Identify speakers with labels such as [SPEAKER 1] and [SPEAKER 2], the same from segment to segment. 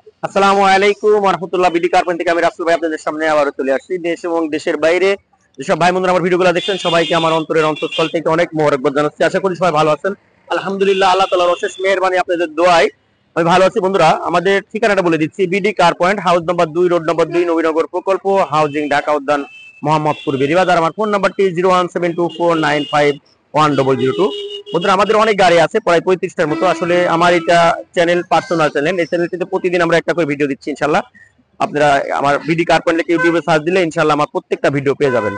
[SPEAKER 1] আসসালামু আলাইকুম ওয়া রাহমাতুল্লাহ। বিডি কার্পেন্ট থেকে আমি রাসেল ভাই আপনাদের সামনে আবারও চলে আসছি। দেশ এবং দেশের বাইরে যেসব ভাই বন্ধুরা আমার ভিডিওগুলো দেখছেন সবাইকে আমার অন্তরের অন্তঃস্থল থেকে অনেক মোবারকবাদ জানাচ্ছি। আশা করি সবাই ভালো আছেন। আলহামদুলিল্লাহ, আল্লাহ তাআলার অশেষ মেহেরবানি, আপনাদের দোয়ায় আমি ভালো আছি। বন্ধুরা, আমাদের ঠিকানাটা বলে দিচ্ছি। BD car point, house number 2, road number 2, Nabinagar প্রকল্প, হাউজিং, ঢাকা উদ্যান, মোহাম্মদপুর, বেরিবাজার। আমার ফোন নাম্বারটি 01724951002। বন্ধুরা, আমাদের অনেক গাড়ি আছে, প্রায় 35টার মতো। আসলে আমার এটা চ্যানেল, পার্সোনাল চ্যানেল। এই চ্যানেলটিতে প্রতিদিন আমরা একটা করে ভিডিও দিচ্ছি ইনশাল্লাহ। আপনারা আমার বিডি কার পয়েন্ট লিখে ইউটিউবে সার্চ দিলে ইনশাল্লাহ আমার প্রত্যেকটা ভিডিও পেয়ে যাবেন।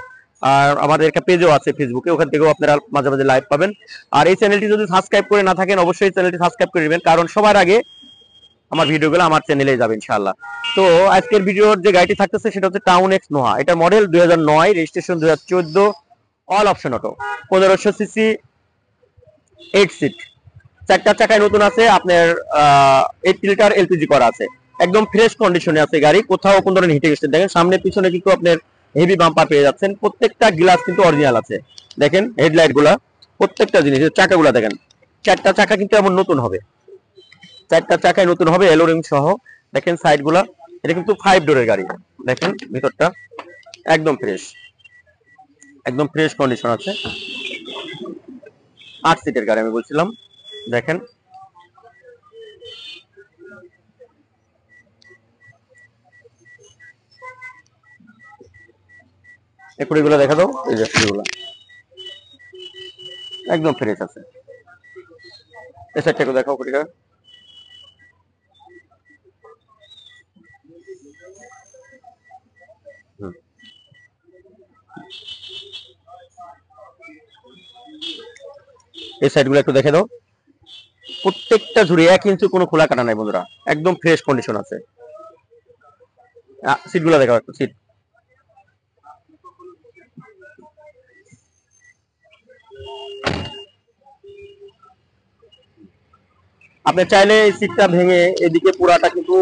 [SPEAKER 1] আর আমাদের একটা পেজও আছে ফেসবুকে, ওখান থেকেও আপনারা মাঝে মাঝে লাইভ পাবেন। আর এই চ্যানেলটি যদি সাবস্ক্রাইব করে না থাকেন, অবশ্যই চ্যানেলটি সাবস্ক্রাইব করে নেবেন, কারণ সবার আগে আমার ভিডিওগুলো আমার চ্যানেলে যাবে ইনশাআল্লাহ। তো আজকের ভিডিওর যে গাড়িটি থাকতেছে সেটা হচ্ছে টাউন এক্স নোহা। এটা model 2009, registration 2014, all option auto, 1500 CC, 8 seat, চারটা চাকায় নতুন আছে। আপনার 8 লিটার এলপিজি করা আছে, একদম ফ্রেশ কন্ডিশনে আছে গাড়ি, কোথাও কোন ধরনের হিটে গেছে দেখেন। সামনে পিছনে কিন্তু আপনার হেভি বাম্পার পেয়ে যাচ্ছেন। প্রত্যেকটা গ্লাস কিন্তু অরিজিনাল আছে। দেখেন হেডলাইট গুলা, প্রত্যেকটা জিনিস, চাকাগুলা দেখেন, চারটা চাকা কিন্তু এমন নতুন হবে, চারটা চাকায় নতুন হবে, এলোরিং সহ। দেখেন সাইড গুলা, এটা কিন্তু 5 ডোরের গাড়ি। দেখেন ভিতরটা একদম ফ্রেশ, একদম ফ্রেশ কন্ডিশন আছে। 8 সিটের গাড়ি আমি বলছিলাম। দেখেন এগুলো দেখা দাও, এই যে এগুলো একদম ফ্রেশ আছে। এই সাইডটাকে দেখাও কুড়িটা। এই সাইডগুলো একটু দেখে দাও, প্রত্যেকটা ঝুড়ি 1 ইঞ্চি কোনো খোলা কাটা নাই বন্ধুরা, একদম ফ্রেশ কন্ডিশন আছে। সিটগুলো দেখাও একটু, সিট আপনি চাইলে এই সিটটা ভেঙে এদিকে পুরাটা কিন্তু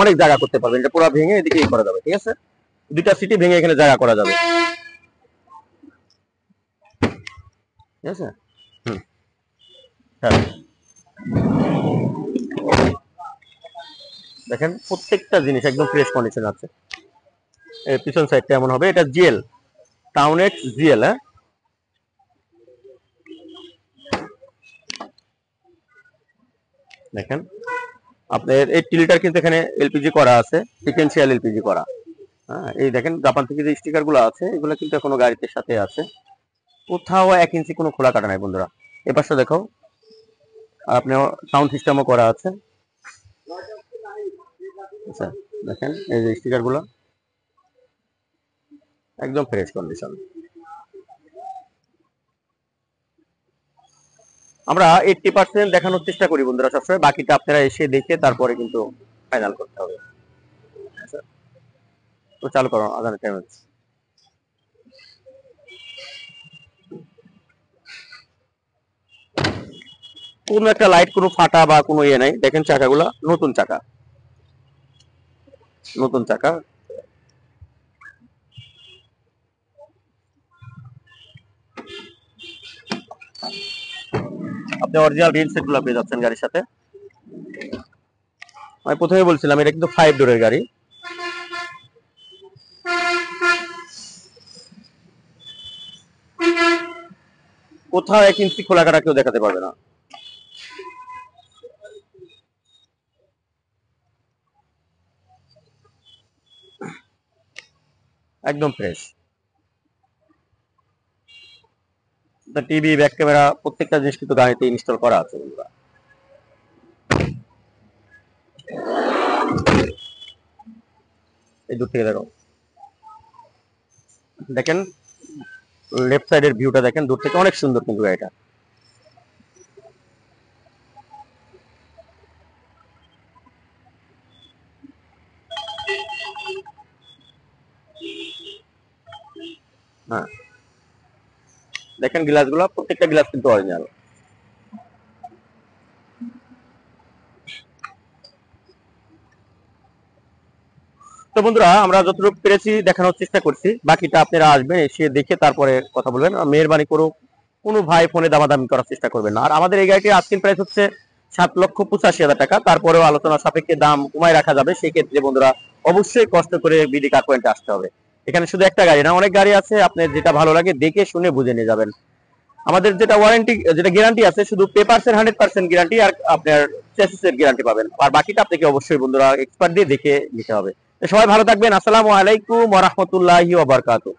[SPEAKER 1] অনেক জায়গা করতে পারবেন। এটা পুরো ভেঙে এদিকে করা যাবে, ঠিক আছে? দুইটা সিটি ভেঙে এখানে জায়গা করা যাবে, ঠিক আছে? হুম, হ্যাঁ। দেখেন প্রত্যেকটা জিনিস একদম ফ্রেশ কন্ডিশন আছে। পিছন সাইডটা এমন হবে, এটা জিএল, টাউন এক্স জিএল। হ্যাঁ, দেখেন আপনার 8 লিটার কিন্তু এখানে এলপিজি করা আছে, সিকোয়েন্সিয়াল এলপিজি করা। হ্যাঁ, এই দেখেন জাপান থেকে যে স্টিকার গুলো আছে এগুলো কিন্তু এখনো গাড়িতে সাথে আছে, কোথাও 1 ইঞ্চি কোনো খোলা কাটা নাই বন্ধুরা। এপাশে দেখো, আপনার সাউন্ড সিস্টেমও করা আছে। আচ্ছা, দেখেন এই যে স্টিকার গুলো একদম ফ্রেশ কন্ডিশন। আমরা 80% দেখানোর চেষ্টা করি বন্ধুরা সবসময়, বাকিটা আপনারা এসে দেখে তারপরে কিন্তু ফাইনাল করতে হবে। আচ্ছা, তো চালু করো, আজানের টাইম হচ্ছে। কোনো একটা লাইট কোনো ফাটা বা কোনো ইয়ে নাই। দেখেন চাকাগুলা নতুন চাকা, নতুন চাকা। আপনি অরিজিনাল রিল সেট গুলো পেয়ে যাচ্ছেন গাড়ির সাথে। আমি প্রথমে বলছিলাম এটা কিন্তু 5 ডোরের গাড়ি। কোথাও 1 ইঞ্চি খোলা কাটা কেউ দেখাতে পারবে না। একদম ফ্রেশ। টিভি, ব্যাক ক্যামেরা, প্রত্যেকটা জিনিস কিন্তু গাড়িতে ইনস্টল করা আছে বন্ধুরা। এই দূর থেকে দেখো, দেখেন লেফট সাইডের ভিউটা দেখেন, দূর থেকে অনেক সুন্দর কিন্তু গাড়িটা। হ্যাঁ, দেখেন গ্লাসগুলো, প্রত্যেকটা গ্লাস কিন্তু অরিজিনাল। তো বন্ধুরা, আমরা যতটুকু পেরেছি দেখানোর চেষ্টা করছি, বাকিটা আপনারা আসবেন, এসে দেখে তারপরে কথা বলবেন। মেহেরবানি করো কোনো ভাই ফোনে দামাদামি করার চেষ্টা করবেন না। আর আমাদের এই গাড়িটির আস্কিং প্রাইস হচ্ছে 7,85,000 টাকা। তারপরেও আলোচনা সাপেক্ষে দাম কমায় রাখা যাবে। সেই ক্ষেত্রে বন্ধুরা অবশ্যই কষ্ট করে বিডি কার পয়েন্টে আসতে হবে। এখানে শুধু একটা গাড়ি না, অনেক গাড়ি আছে, আপনার যেটা ভালো লাগে দেখে শুনে বুঝে নিয়ে যাবেন। আমাদের যেটা ওয়ারেন্টি, যেটা গ্যারান্টি আছে, শুধু পেপারসের 100% গ্যারান্টি, আর আপনার চেসিসের গ্যারান্টি পাবেন। আর বাকিটা আপনাকে অবশ্যই বন্ধুরা এক্সপার্ট দিয়ে দেখে নিতে হবে। তো সবাই ভালো থাকবেন। আসসালামু আলাইকুম ওয়া রাহমাতুল্লাহি ওয়া বারাকাতুহু।